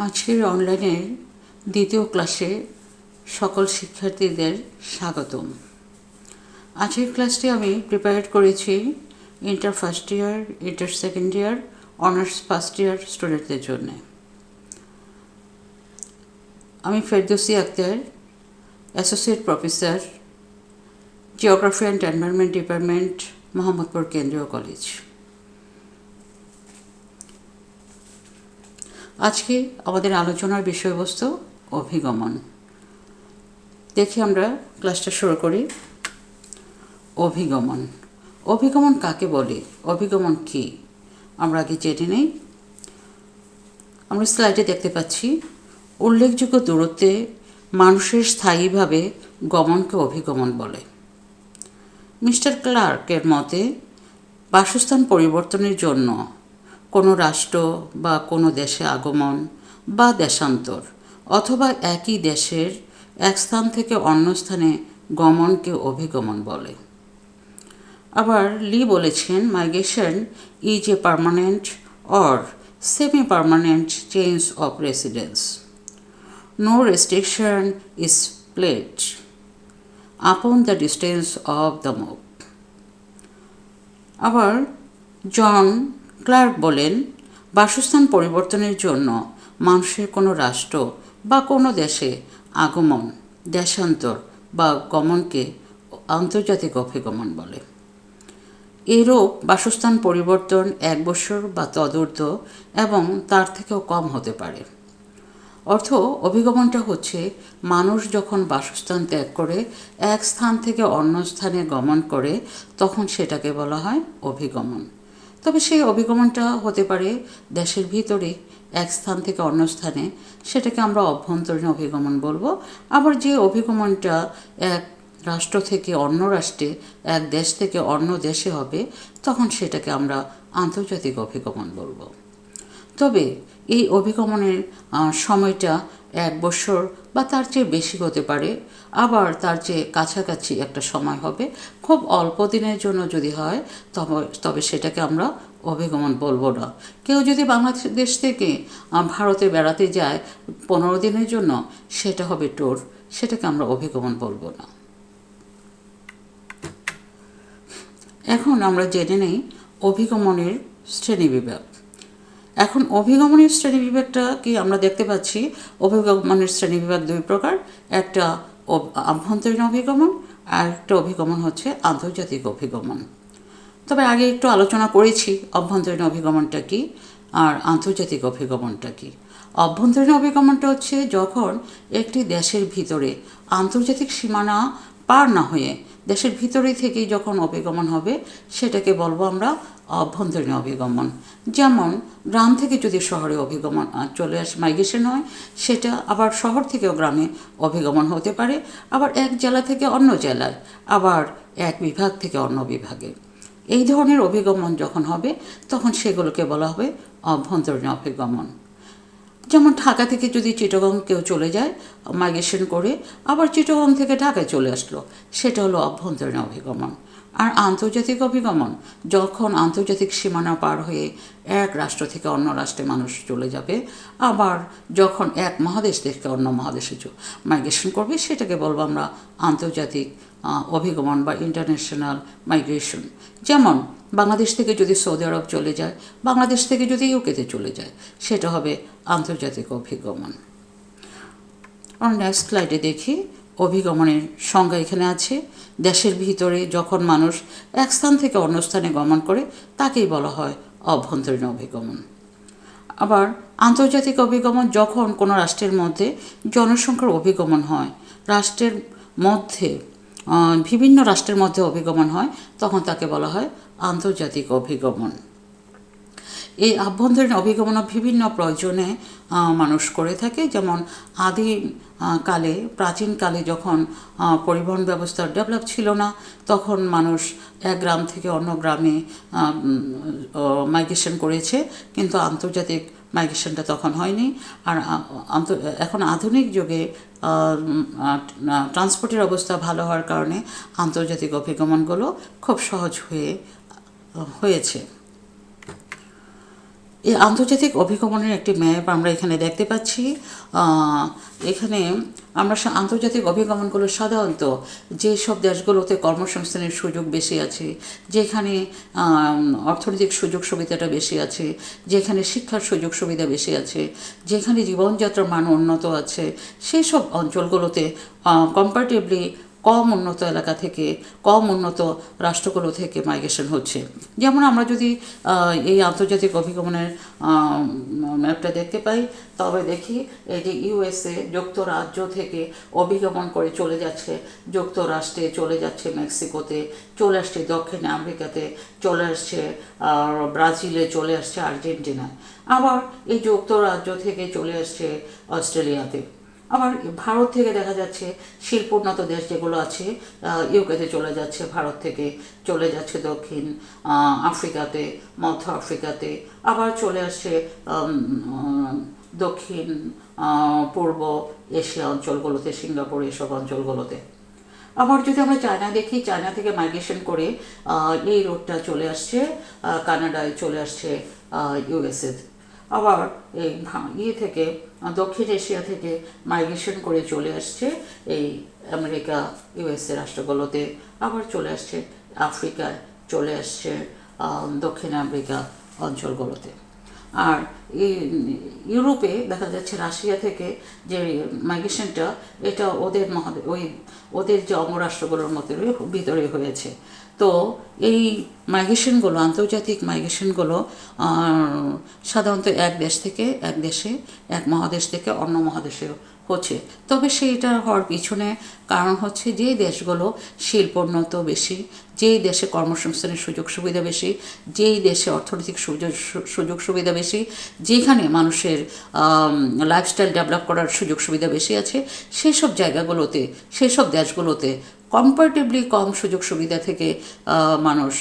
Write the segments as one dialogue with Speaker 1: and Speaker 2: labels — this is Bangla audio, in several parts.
Speaker 1: আজকের অনলাইনের দ্বিতীয় ক্লাসে সকল শিক্ষার্থীদের স্বাগতম। আজকের ক্লাসটি আমি প্রিপেয়ার করেছি inter first year, inter second year, honours first year স্টুডেন্টদের জন্য। আমি Ferdousi Akter, associate professor, geography and environment department, Mohammadpur কেন্দ্রীয় কলেজ। আজকে আমাদের আলোচনার বিষয়বস্তু অভিগমন। দেখি আমরা ক্লাসটা শুরু করি। অভিগমন। অভিগমন কাকে বলে? অভিগমন কি আমরা আগে জেনে নেই। আমরা স্লাইডে দেখতে পাচ্ছি, উল্লেখযোগ্য দূরত্বে মানুষের স্থায়ীভাবে গমনকে অভিগমন বলে। মিস্টার ক্লার্কের মতে, বাসস্থান পরিবর্তনের জন্য কোনো রাষ্ট্র বা কোনো দেশে আগমন বা দেশান্তর অথবা একই দেশের এক স্থান থেকে অন্য স্থানে গমনকে অভিগমন বলে। আবার লি বলেছেন, migration is a permanent or semi permanent change of residence. No restriction is placed upon the distance of the move. আবার জন ক্লার্ক বলেন, বাসস্থান পরিবর্তনের জন্য মানুষের কোনো রাষ্ট্র বা কোনো দেশে আগমন, দেশান্তর বা গমনকে আন্তর্জাতিক অভিগমন বলে। এরূপ বাসস্থান পরিবর্তন 1 বছর বা তদূর্ধ্ব এবং তার থেকেও কম হতে পারে। অর্থ, অভিগমনটা হচ্ছে মানুষ যখন বাসস্থান ত্যাগ করে এক স্থান থেকে অন্য স্থানে গমন করে, তখন সেটাকে বলা হয় অভিগমন। তবে সেই অভিগমনটা হতে পারে দেশের ভিতরে এক স্থান থেকে অন্য স্থানে, সেটাকে আমরা অভ্যন্তরীণ অভিগমন বলবো। আবার যে অভিগমনটা এক রাষ্ট্র থেকে অন্য রাষ্ট্রে, এক দেশ থেকে অন্য দেশে হবে, তখন সেটাকে আমরা আন্তর্জাতিক অভিগমন বলবো। তবে এই অভিগমনের সময়টা 1 বছর বা তার চেয়ে বেশি হতে পারে, আবার তার চেয়ে কাছাকাছি একটা সময় হবে। খুব অল্প দিনের জন্য যদি হয় তবে সেটাকে আমরা অভিগমন বলবো না। কেউ যদি বাংলাদেশ থেকে ভারতে বেড়াতে যায় 15 দিনের জন্য, সেটা হবে ট্যুর, সেটাকে আমরা অভিগমন বলবো না। এখন আমরা জেনে নেই অভিগমনের শ্রেণীবিভাগ। এখন অভিগমনের শ্রেণীবিভাগটা কি আমরা দেখতে পাচ্ছি, অভিগমনের শ্রেণীবিভাগ 2 প্রকার। একটা আভ্যন্তরীণ অভিগমন, আর একটা অভিগমন হচ্ছে আন্তর্জাতিক অভিগমন। তবে আগে একটু আলোচনা করেছি অভ্যন্তরীণ অভিগমনটা কি আর আন্তর্জাতিক অভিগমনটা কি। অভ্যন্তরীণ অভিগমনটা হচ্ছে যখন একটি দেশের ভিতরে আন্তর্জাতিক সীমানা পার না হয়ে দেশের ভিতরে থেকেই যখন অভিগমন হবে, সেটাকে বলবো আমরা অভ্যন্তরীণ অভিগমন। যেমন গ্রাম থেকে যদি শহরে অভিগমন চলে আসে, মাইগ্রেশন হয়, সেটা আবার শহর থেকেও গ্রামে অভিগমন হতে পারে, আবার এক জেলা থেকে অন্য জেলায়, আবার এক বিভাগ থেকে অন্য বিভাগে। এই ধরনের অভিগমন যখন হবে, তখন সেগুলোকে বলা হবে অভ্যন্তরীণ অভিগমন। যেমন ঢাকা থেকে যদি চিটাগং কেউ চলে যায় মাইগ্রেশন করে, আবার চিটাগং থেকে ঢাকায় চলে আসলো, সেটা হলো অভ্যন্তরীণ অভিগমন। আর আন্তর্জাতিক অভিগমন যখন আন্তর্জাতিক সীমানা পার হয়ে এক রাষ্ট্র থেকে অন্য রাষ্ট্রে মানুষ চলে যাবে, আবার যখন এক মহাদেশ থেকে অন্য মহাদেশে মাইগ্রেশন করবে, সেটাকে বলবো আমরা আন্তর্জাতিক অভিগমন বা ইন্টারন্যাশনাল মাইগ্রেশন। যেমন বাংলাদেশ থেকে যদি সৌদি আরব চলে যায়, বাংলাদেশ থেকে যদি ইউকেতে চলে যায়, সেটা হবে আন্তর্জাতিক অভিগমন। আমরা নেক্সট স্লাইডে দেখি অভিগমনের সংজ্ঞা এখানে আছে। দেশের ভিতরে যখন মানুষ এক স্থান থেকে অন্য স্থানে গমন করে, তাকেই বলা হয় অভ্যন্তরীণ অভিগমন। আবার আন্তর্জাতিক অভিগমন যখন কোনো রাষ্ট্রের মধ্যে জনসংখ্যার অভিগমন হয়, রাষ্ট্রের মধ্যে বিভিন্ন রাষ্ট্রের মধ্যে অভিগমন হয়, তখন তাকে বলা হয় আন্তর্জাতিক অভিগমন। এই আভ্যন্তরীণ অভিগমন বিভিন্ন প্রয়োজনে মানুষ করে থাকে। যেমন আদিকালে, প্রাচীনকালে যখন পরিবহন ব্যবস্থা ডেভেলপ ছিল না, তখন মানুষ এক গ্রাম থেকে অন্য গ্রামে মাইগ্রেশন করেছে, কিন্তু আন্তর্জাতিক মাইগ্রেশনটা তখন হয়নি। আর এখন আধুনিক যুগে ট্রান্সপোর্টের অবস্থা ভালো হওয়ার কারণে আন্তর্জাতিক অভিগমনগুলো খুব সহজ হয়ে হয়েছে। এই আন্তর্জাতিক অভিগমনের একটি ম্যাপ আমরা এখানে দেখতে পাচ্ছি। এখানে আমরা আন্তর্জাতিক অভিগমনগুলো সাধারণত যেসব দেশগুলোতে কর্মসংস্থানের সুযোগ বেশি আছে, যেখানে অর্থনৈতিক সুযোগ সুবিধাটা বেশি আছে, যেখানে শিক্ষার সুযোগ সুবিধা বেশি আছে, যেখানে জীবনযাত্রার মান উন্নত আছে, সেই সব অঞ্চলগুলোতে কম্পারেটিভলি কম উন্নত এলাকা থেকে, কম উন্নত রাষ্ট্রগুলো থেকে মাইগ্রেশন হচ্ছে। যেমন আমরা যদি এই আন্তর্জাতিক অভিগমনের ম্যাপটা দেখতে পাই, তবে দেখি এই যে ইউএসএ যুক্তরাজ্য থেকে অভিগমন করে চলে যাচ্ছে যুক্তরাষ্ট্রে, চলে যাচ্ছে মেক্সিকোতে, চলে আসছে দক্ষিণ আমেরিকাতে, চলে আসছে ব্রাজিলে, চলে আসছে আর্জেন্টিনায়, আবার এই যুক্তরাজ্য থেকে চলে আসছে অস্ট্রেলিয়াতে। আবার ভারত থেকে দেখা যাচ্ছে শিল্পোন্নত দেশ যেগুলো আছে, ইউকেতে চলে যাচ্ছে, ভারত থেকে চলে যাচ্ছে দক্ষিণ আফ্রিকাতে, মধ্য আফ্রিকাতে, আবার চলে আসছে দক্ষিণ পূর্ব এশিয়া অঞ্চলগুলোতে, সিঙ্গাপুর, এসব অঞ্চলগুলোতে। আবার যদি আমরা চায়না দেখি, চায়না থেকে মাইগ্রেশন করে এই রোডটা চলে আসছে কানাডায়, চলে আসছে ইউএসএ। আবার এই থেকে দক্ষিণ এশিয়া থেকে মাইগ্রেশন করে চলে আসছে এই আমেরিকা, ইউএসএ রাষ্ট্রগুলোতে, আবার চলে আসছে আফ্রিকায়, চলে আসছে দক্ষিণ আমেরিকা অঞ্চলগুলোতে। আর ইউরোপে দেখা যাচ্ছে রাশিয়া থেকে যে মাইগ্রেশনটা, এটা ওদের যে অঙ্গরাষ্ট্রগুলোর মধ্যে ভিতরে হয়েছে। তো এই মাইগ্রেশনগুলো, আন্তর্জাতিক মাইগ্রেশনগুলো সাধারণত এক মহাদেশ থেকে অন্য মহাদেশে হচ্ছে। তবে সেইটা হওয়ার পিছনে কারণ হচ্ছে যে দেশগুলো শিল্পোন্নত বেশি, যেই দেশে কর্মসংস্থানের সুযোগ সুবিধা বেশি, যেই দেশে অর্থনৈতিক সুযোগ সুবিধা বেশি, যেখানে মানুষের লাইফস্টাইল ডেভেলপ করার সুযোগ সুবিধা বেশি আছে, সেসব জায়গাগুলোতে, সেসব দেশগুলোতে কম্পারেটিভলি কম সুযোগ সুবিধা থেকে মানুষ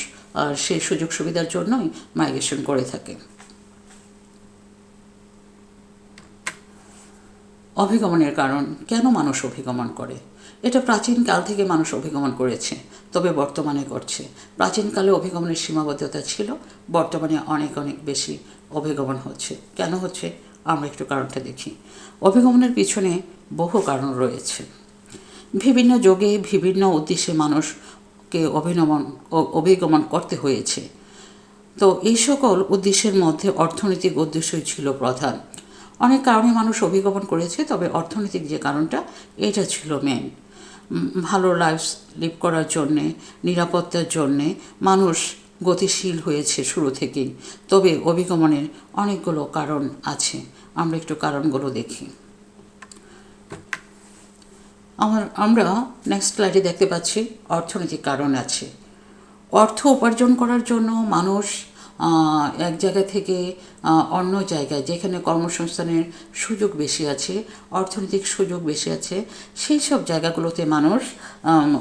Speaker 1: সেই সুযোগ সুবিধার জন্যই মাইগ্রেশন করে থাকে। অভিগমনের কারণ, কেন মানুষ অভিগমন করে? এটা প্রাচীনকাল থেকে মানুষ অভিগমন করেছে, তবে বর্তমানে করছে। প্রাচীনকালে অভিগমনের সীমাবদ্ধতা ছিল, বর্তমানে অনেক অনেক বেশি অভিগমন হচ্ছে। কেন হচ্ছে আমরা একটু কারণটা দেখি। অভিগমনের পিছনে বহু কারণ রয়েছে। বিভিন্ন যুগে বিভিন্ন উদ্দেশ্যে মানুষকে অভিগমন করতে হয়েছে। তো এই সকল উদ্দেশ্যের মধ্যে অর্থনৈতিক উদ্দেশ্যই ছিল প্রধান। অনেক কারণে মানুষ অভিগমন করেছে, তবে অর্থনৈতিক যে কারণটা, এটা ছিল মেন। ভালো লাইফ লিভ করার জন্যে, নিরাপত্তার জন্যে মানুষ গতিশীল হয়েছে শুরু থেকেই। তবে অভিগমনের অনেকগুলো কারণ আছে, আমরা একটু কারণগুলো দেখি। আমরা নেক্সট স্লাইডে দেখতে পাচ্ছি অর্থনৈতিক কারণ আছে। অর্থ উপার্জন করার জন্য মানুষ এক জায়গা থেকে অন্য জায়গায়, যেখানে কর্মসংস্থানের সুযোগ বেশি আছে, অর্থনৈতিক সুযোগ বেশি আছে, সেই সব জায়গাগুলোতে মানুষ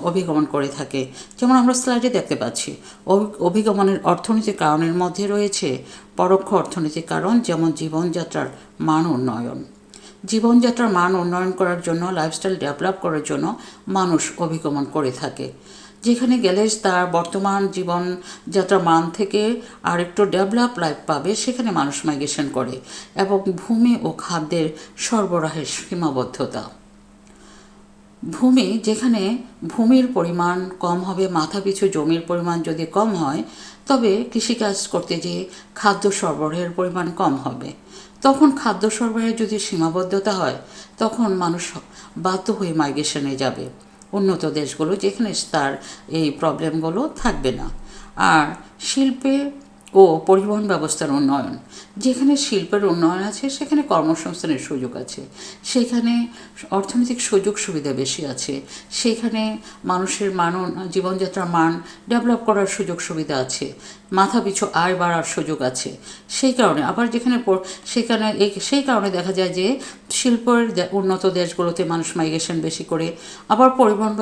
Speaker 1: অভিগমন করে থাকে। যেমন আমরা স্লাইডে দেখতে পাচ্ছি, অভিগমনের অর্থনৈতিক কারণের মধ্যে রয়েছে পরোক্ষ অর্থনৈতিক কারণ, যেমন জীবনযাত্রার মান উন্নয়ন। জীবনযাত্রার মান উন্নয়ন করার জন্য, লাইফস্টাইল ডেভেলপ করার জন্য মানুষ অভিগমন করে থাকে। যেখানে গেলে তার বর্তমান জীবনযাত্রার মান থেকে আরেকটু ডেভেলপ লাইফ পাবে, সেখানে মানুষ মাইগ্রেশন করে। এবং ভূমি ও খাদ্যের সরবরাহের সীমাবদ্ধতা। যেখানে ভূমির পরিমাণ কম হবে, মাথাপিছু জমির পরিমাণ যদি কম হয়, তবে কৃষিকাজ করতে যেয়ে খাদ্য সরবরাহের পরিমাণ কম হবে। তখন খাদ্য সরবরাহের যদি সীমাবদ্ধতা হয়, তখন মানুষ বাধ্য হয়ে মাইগ্রেশনে যাবে উন্নত দেশগুলো, যেখানে তার এই প্রবলেমগুলো থাকবে না। আর শিল্পে ও পরিবহন ব্যবস্থার উন্নয়ন। যেখানে শিল্পের উন্নয়ন আছে, সেখানে কর্মসংস্থানের সুযোগ আছে, সেখানে অর্থনৈতিক সুযোগ সুবিধা বেশি আছে, সেখানে মানুষের জীবনযাত্রার মান ডেভেলপ করার সুযোগ সুবিধা আছে, মাথাপিছু আয় বাড়ার সুযোগ আছে। সেই কারণে আবার সেই কারণে দেখা যায় যে শিল্পের উন্নত দেশগুলোতে মানুষ মাইগ্রেশন বেশি করে। আবার পরিবহন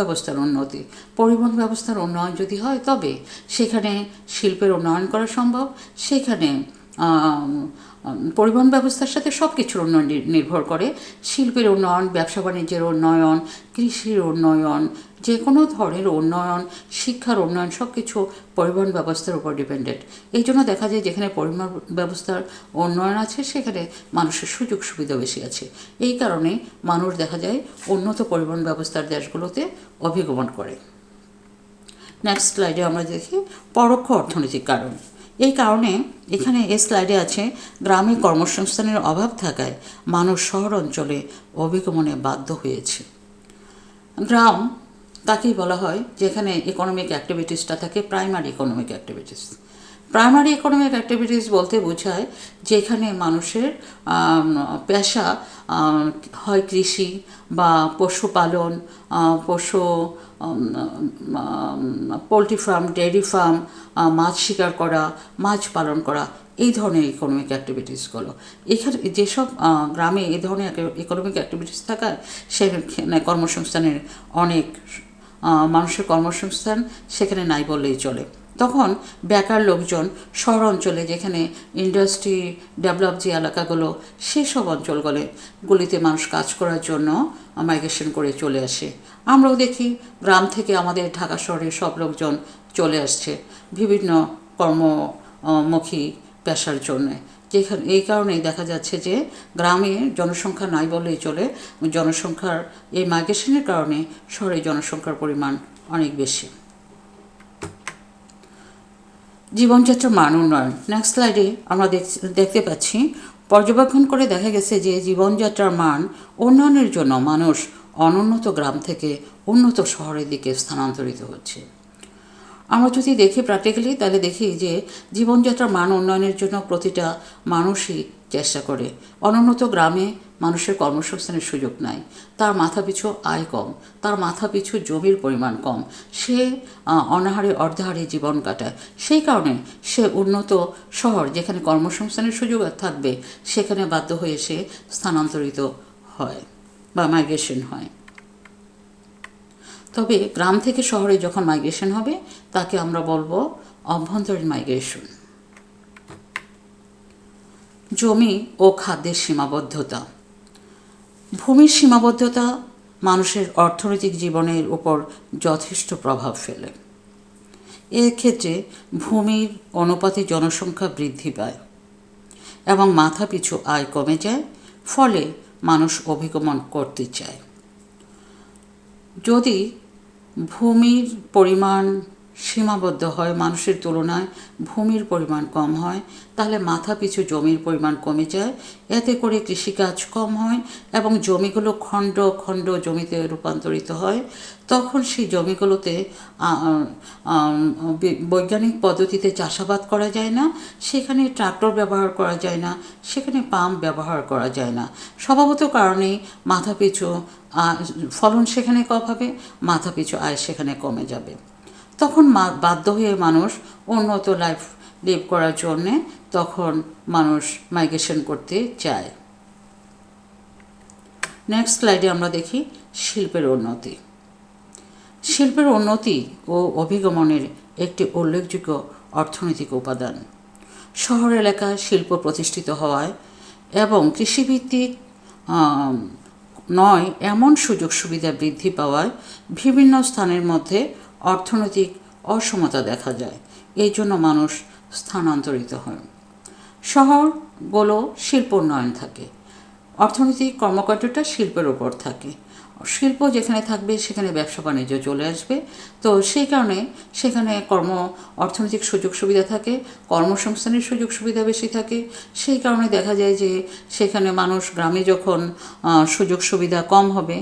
Speaker 1: ব্যবস্থার উন্নয়ন যদি হয়, তবে সেখানে শিল্পের উন্নয়ন করা সম্ভব, সেখানে পরিবহন ব্যবস্থার সাথে সব কিছুর উন্নয়ন নির্ভর করে। শিল্পের উন্নয়ন, ব্যবসা বাণিজ্যের উন্নয়ন, কৃষির উন্নয়ন, যে কোনো ধরনের উন্নয়ন, শিক্ষার উন্নয়ন, সব কিছু পরিবহন ব্যবস্থার উপর ডিপেন্ডেন্ট। এই জন্য দেখা যায় যেখানে পরিবহন ব্যবস্থার উন্নয়ন আছে সেখানে মানুষের সুযোগ সুবিধা বেশি আছে। এই কারণে মানুষ দেখা যায় উন্নত পরিবহন ব্যবস্থার দেশগুলোতে অভিগমন করে। নেক্সট স্লাইডে আমরা দেখি পরোক্ষ অর্থনৈতিক কারণ। এই কারণে এখানে এই স্লাইডে আছে গ্রামে কর্মসংস্থানের অভাব থাকায় মানুষ শহর অঞ্চলে অভিগমনে বাধ্য হয়েছে। গ্রাম তাকেই বলা হয় যেখানে ইকোনমিক অ্যাক্টিভিটিসটা থাকে primary economic activities. Primary economic activities বলতে বোঝায় যেখানে মানুষের পেশা হয় কৃষি বা পশুপালন, পশু পোলট্রি ফার্ম, ডেয়ারি ফার্ম, মাছ শিকার করা, মাছ পালন করা, এই ধরনের ইকোনমিক অ্যাক্টিভিটিসগুলো। এখানে যেসব গ্রামে এই ধরনের ইকোনমিক অ্যাক্টিভিটিস থাকায় সেখানে কর্মসংস্থানের অনেক মানুষের কর্মসংস্থান সেখানে নাই বললেই চলে। তখন বেকার লোকজন শহর অঞ্চলে, যেখানে ইন্ডাস্ট্রি ডেভেলপ যে এলাকাগুলো, সেসব অঞ্চলগুলিতে মানুষ কাজ করার জন্য মাইগ্রেশন করে চলে আসে। আমরাও দেখি গ্রাম থেকে আমাদের ঢাকা শহরে সব লোকজন চলে আসছে বিভিন্ন কর্মমুখী পেশার জন্যে। যেখানে এই কারণেই দেখা যাচ্ছে যে গ্রামে জনসংখ্যা নাই বললেই চলে। জনসংখ্যার এই মাইগ্রেশনের কারণে শহরে জনসংখ্যার পরিমাণ অনেক বেশি। জীবনযাত্রার মান উন্নয়ন। নেক্সট স্লাইডে আমরা দেখতে পাচ্ছি পর্যবেক্ষণ করে দেখা গেছে যে জীবনযাত্রার মান উন্নয়নের জন্য মানুষ অনুন্নত গ্রাম থেকে উন্নত শহরের দিকে স্থানান্তরিত হচ্ছে। আমরা যদি দেখি প্র্যাকটিক্যালি তাহলে দেখি যে জীবনযাত্রার মান উন্নয়নের জন্য প্রতিটা মানুষই চেষ্টা করে। অনুন্নত গ্রামে মানুষের কর্মসংস্থানের সুযোগ নাই, তার মাথাপিছু আয় কম, তার মাথাপিছু জমির পরিমাণ কম, সে অনাহারে অর্ধাহারে জীবন কাটায়। সেই কারণে সে উন্নত শহর যেখানে কর্মসংস্থানের সুযোগ থাকবে সেখানে বাধ্য হয়ে সে স্থানান্তরিত হয় বা মাইগ্রেশন হয়। তবে গ্রাম থেকে শহরে যখন মাইগ্রেশন হবে তাকে আমরা বলবো অভ্যন্তরীণ মাইগ্রেশন। জমি ও খাদ্যের সীমাবদ্ধতা। ভূমির সীমাবদ্ধতা মানুষের অর্থনৈতিক জীবনের উপর যথেষ্ট প্রভাব ফেলে। এক্ষেত্রে ভূমির অনুপাতে জনসংখ্যা বৃদ্ধি পায় এবং মাথাপিছু আয় কমে যায়, ফলে মানুষ অভিগমন করতে চায়। যদি ভূমির পরিমাণ সীমাবদ্ধ হয়, মানুষের তুলনায় ভূমির পরিমাণ কম হয়, তাহলে মাথাপিছু জমির পরিমাণ কমে যায়। এতে করে কৃষিকাজ কম হয় এবং জমিগুলো খণ্ড খণ্ড জমিতে রূপান্তরিত হয়। তখন সেই জমিগুলোতে বৈজ্ঞানিক পদ্ধতিতে চাষাবাদ করা যায় না, সেখানে ট্রাক্টর ব্যবহার করা যায় না, সেখানে পাম্প ব্যবহার করা যায় না। স্বভাবত কারণেই মাথাপিছু ফলন সেখানে কম হবে, মাথাপিছু আয় সেখানে কমে যাবে। তখন বাধ্য হয়ে মানুষ উন্নত লাইফ লিভ করার জন্যে তখন মানুষ মাইগ্রেশন করতে চায়। নেক্সট স্লাইডে আমরা দেখি শিল্পের উন্নতি। শিল্পের উন্নতি ও অভিগমনের একটি উল্লেখযোগ্য অর্থনৈতিক উপাদান। শহর এলাকায় শিল্প প্রতিষ্ঠিত হওয়ায় এবং কৃষিভিত্তিক নয় এমন সুযোগ সুবিধা বৃদ্ধি পাওয়ায় বিভিন্ন স্থানের মধ্যে অর্থনৈতিক অসমতা দেখা যায়। এই জন্য মানুষ স্থানান্তরিত হয়। শহরগুলো শিল্প উন্নয়ন থাকে, অর্থনৈতিক কর্মকাণ্ডটা শিল্পের উপর থাকে। শিল্প যেখানে থাকবে সেখানে ব্যবসা বাণিজ্য চলে আসবে। তো সেই কারণে সেখানে অর্থনৈতিক সুযোগ সুবিধা থাকে, কর্মসংস্থানের সুযোগ সুবিধা বেশি থাকে। সেই কারণে দেখা যায় যে সেখানে মানুষ গ্রামে যখন সুযোগ সুবিধা কম হবে,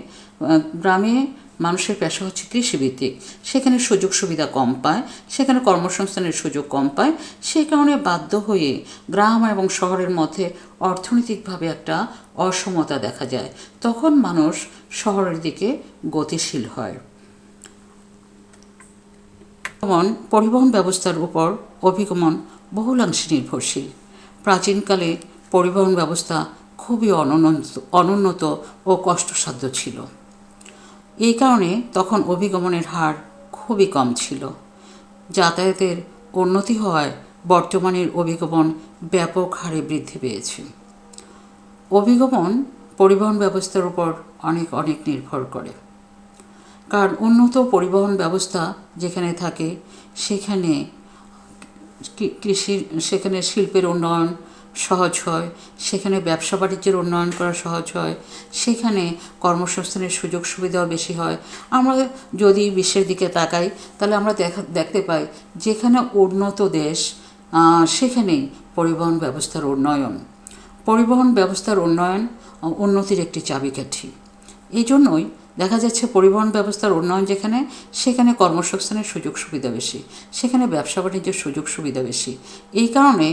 Speaker 1: গ্রামে মানুষের পেশা হচ্ছে কৃষিভিত্তিক, সেখানে সুযোগ সুবিধা কম পায়, সেখানে কর্মসংস্থানের সুযোগ কম পায়। সেই কারণে বাধ্য হয়ে গ্রাম এবং শহরের মধ্যে অর্থনৈতিকভাবে একটা অসমতা দেখা যায়। তখন মানুষ শহরের দিকে গতিশীল হয়। পরিবহন ব্যবস্থার উপর অভিগমন বহুলাংশে নির্ভরশীল। প্রাচীনকালে পরিবহন ব্যবস্থা খুবই অনুন্নত ও কষ্টসাধ্য ছিল। এই কারণে তখন অভিগমনের হার খুবই কম ছিল। যাতায়াতের উন্নতি হওয়ায় বর্তমানের অভিগমন ব্যাপক হারে বৃদ্ধি পেয়েছে। অভিগমন পরিবহন ব্যবস্থার উপর অনেক নির্ভর করে, কারণ উন্নত পরিবহন ব্যবস্থা যেখানে থাকে সেখানে সেখানে শিল্পের উন্নয়ন সহজ হয়, সেখানে ব্যবসা বাণিজ্যের উন্নয়ন করা সহজ হয়, সেখানে কর্মসংস্থানের সুযোগ সুবিধাও বেশি হয়। আমরা যদি বিশ্বের দিকে তাকাই তাহলে আমরা দেখতে পাই যেখানে উন্নত দেশ সেখানেই পরিবহন ব্যবস্থার উন্নয়ন। পরিবহন ব্যবস্থার উন্নয়ন উন্নতির একটি চাবিকাঠি। এই জন্যই দেখা যাচ্ছে পরিবহন ব্যবস্থার উন্নয়ন যেখানে, সেখানে কর্মসংস্থানের সুযোগ সুবিধা বেশি, সেখানে ব্যবসা বাণিজ্যের সুযোগ সুবিধা বেশি। এই কারণে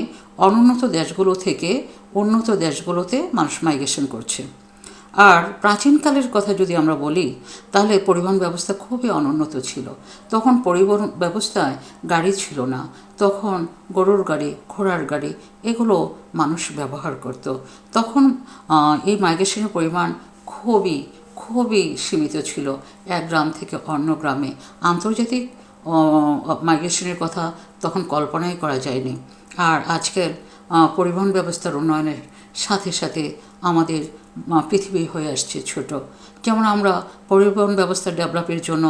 Speaker 1: অনুন্নত দেশগুলো থেকে উন্নত দেশগুলোতে মানুষ মাইগ্রেশন করছে। আর প্রাচীনকালের কথা যদি আমরা বলি তাহলে পরিবহন ব্যবস্থা খুবই অনুন্নত ছিল। তখন পরিবহন ব্যবস্থায় গাড়ি ছিল না, তখন গরুর গাড়ি, ঘোড়ার গাড়ি এগুলো মানুষ ব্যবহার করত। তখন এই মাইগ্রেশনের পরিমাণ খুবই সীমিত ছিল। এক গ্রাম থেকে অন্য গ্রামে আন্তর্জাতিক মাইগ্রেশনের কথা তখন কল্পনাই করা যায়নি। আর আজকের পরিবহন ব্যবস্থার উন্নয়নের সাথে সাথে আমাদের পৃথিবী হয়ে আসছে ছোট। যেমন আমরা পরিবহন ব্যবস্থা ডেভেলপের জন্য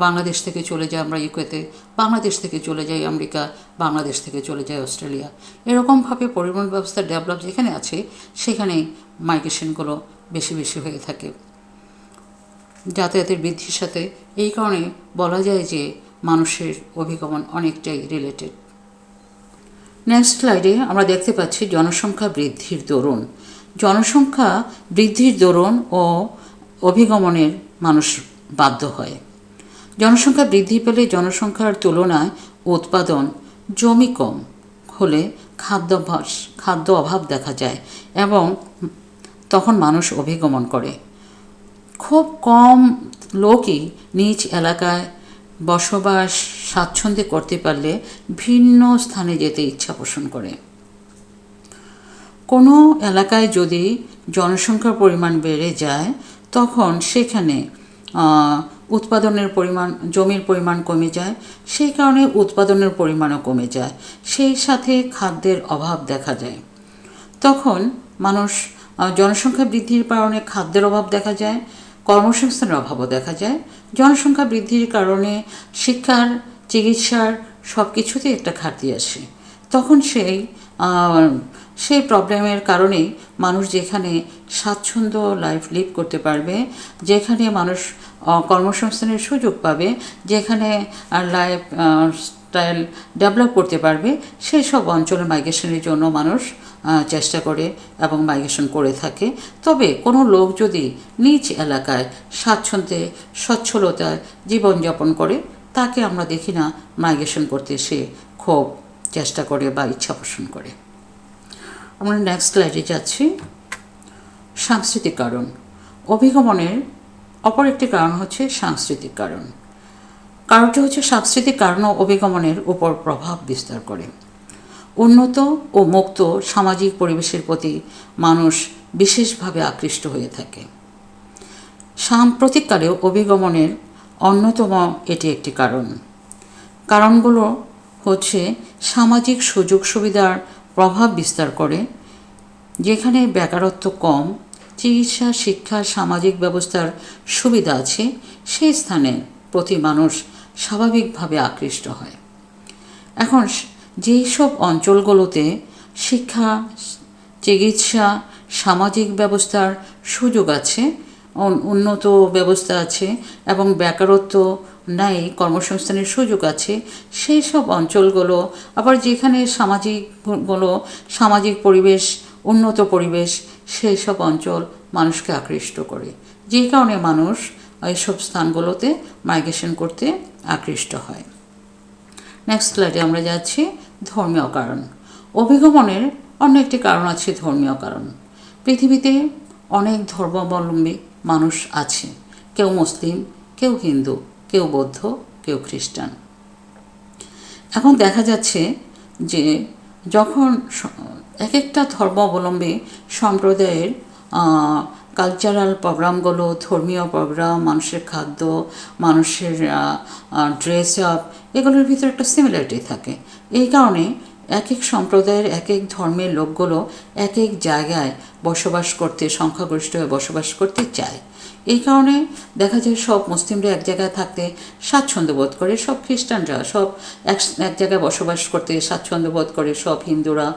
Speaker 1: বাংলাদেশ থেকে চলে যাই আমরা ইউকেতে, বাংলাদেশ থেকে চলে যাই আমেরিকা, বাংলাদেশ থেকে চলে যাই অস্ট্রেলিয়া। এরকমভাবে পরিবহন ব্যবস্থা ডেভেলপ যেখানে আছে সেখানেই মাইগ্রেশনগুলো বেশি হয়ে থাকে যাতায়াতের বৃদ্ধির সাথে। এই কারণে বলা যায় যে মানুষের অভিগমন অনেকটাই রিলেটেড। নেক্সট স্লাইডে আমরা দেখতে পাচ্ছি জনসংখ্যা বৃদ্ধির দরুন। জনসংখ্যা বৃদ্ধির দরুন ও অভিগমনের মানুষ বাধ্য হয়। জনসংখ্যা বৃদ্ধি পেলে জনসংখ্যার তুলনায় উৎপাদন, জমি কম হলে খাদ্য অভাব দেখা যায় এবং তখন মানুষ অভিগমন করে। খুব কম লোকই নিজ এলাকায় বসবাস স্বাচ্ছন্দ্যে করতে পারলে ভিন্ন স্থানে যেতে ইচ্ছা পোষণ করে। কোনো এলাকায় যদি জনসংখ্যার পরিমাণ বেড়ে যায় তখন সেখানে উৎপাদনের পরিমাণ, জমির পরিমাণ কমে যায়, সেই কারণে উৎপাদনের পরিমাণও কমে যায়, সেই সাথে খাদ্যের অভাব দেখা যায়। তখন মানুষ জনসংখ্যা বৃদ্ধির কারণে খাদ্যের অভাব দেখা যায়, কর্মসংস্থানের অভাবও দেখা যায়। জনসংখ্যা বৃদ্ধির কারণে শিক্ষার, চিকিৎসার সব কিছুতেই একটা ঘাটতি আসে। তখন সেই প্রবলেমের কারণেই মানুষ যেখানে স্বাচ্ছন্দ্য লাইফ লিভ করতে পারবে, যেখানে মানুষ কর্মসংস্থানের সুযোগ পাবে, যেখানে লাইফ স্টাইল ডেভেলপ করতে পারবে, সেই সব অঞ্চলে মাইগ্রেশনের জন্য মানুষ চেষ্টা করে এবং মাইগ্রেশন করে থাকে। তবে কোনো লোক যদি নিজ এলাকায় স্বাচ্ছন্দ্যে সচ্ছলতায় জীবনযাপন করে তাকে আমরা দেখি না মাইগ্রেশন করতে সে খুব চেষ্টা করে বা ইচ্ছা পোষণ করে। আমরা নেক্সট স্লাইডে যাচ্ছি। সাংস্কৃতিক কারণ। অভিগমনের অপর একটি কারণ হচ্ছে সাংস্কৃতিক কারণ। কারণটি হচ্ছে সাংস্কৃতিক কারণও অভিগমনের উপর প্রভাব বিস্তার করে। উন্নত ও মুক্ত সামাজিক পরিবেশের প্রতি মানুষ বিশেষভাবে আকৃষ্ট হয়ে থাকে। সাম্প্রতিককালেও অভিগমনের অন্যতম এটি একটি কারণ। কারণগুলো হচ্ছে সামাজিক সুযোগ সুবিধার প্রভাব বিস্তার করে। যেখানে বেকারত্ব কম, চিকিৎসা, শিক্ষা, সামাজিক ব্যবস্থার সুবিধা আছে, সেই স্থানের প্রতি মানুষ স্বাভাবিকভাবে আকৃষ্ট হয়। এখন যেই সব অঞ্চলগুলোতে শিক্ষা, চিকিৎসা, সামাজিক ব্যবস্থার সুযোগ আছে, উন্নত ব্যবস্থা আছে এবং বেকারত্ব নাই, কর্মসংস্থানের সুযোগ আছে, সেই সব অঞ্চলগুলো আবার যেখানে সামাজিক পরিবেশ, উন্নত পরিবেশ, সেই সব অঞ্চল মানুষকে আকৃষ্ট করে। যে কারণে মানুষ এইসব স্থানগুলোতে মাইগ্রেশন করতে আকৃষ্ট হয়। নেক্সট স্লাইডে আমরা যাচ্ছি ধর্মীয় কারণ। অভিগমনের অন্য একটি কারণ আছে ধর্মীয় কারণ। পৃথিবীতে অনেক ধর্মাবলম্বী মানুষ আছে, কেউ মুসলিম, কেউ হিন্দু, কেউ বৌদ্ধ, কেউ খ্রিস্টান। এখন দেখা যাচ্ছে যে যখন এক একটা ধর্মাবলম্বী সম্প্রদায়ের কালচারাল প্রোগ্রামগুলো, ধর্মীয় প্রোগ্রাম, মানুষের খাদ্য, মানুষের ড্রেস আপ, এগুলোর ভিতরে একটা সিমিলারিটি থাকে। এই কারণে এক এক সম্প্রদায়ের এক এক ধর্মের লোকগুলো এক এক জায়গায় বসবাস করতে, সংখ্যাগরিষ্ঠ হয়ে বসবাস করতে চায়। এই কারণে দেখা যায় সব মুসলিমরা এক জায়গায় থাকতে স্বাচ্ছন্দ্য বোধ করে, সব খ্রিস্টানরা সব এক জায়গায় বসবাস করতে স্বাচ্ছন্দ্য বোধ করে, সব হিন্দুরা,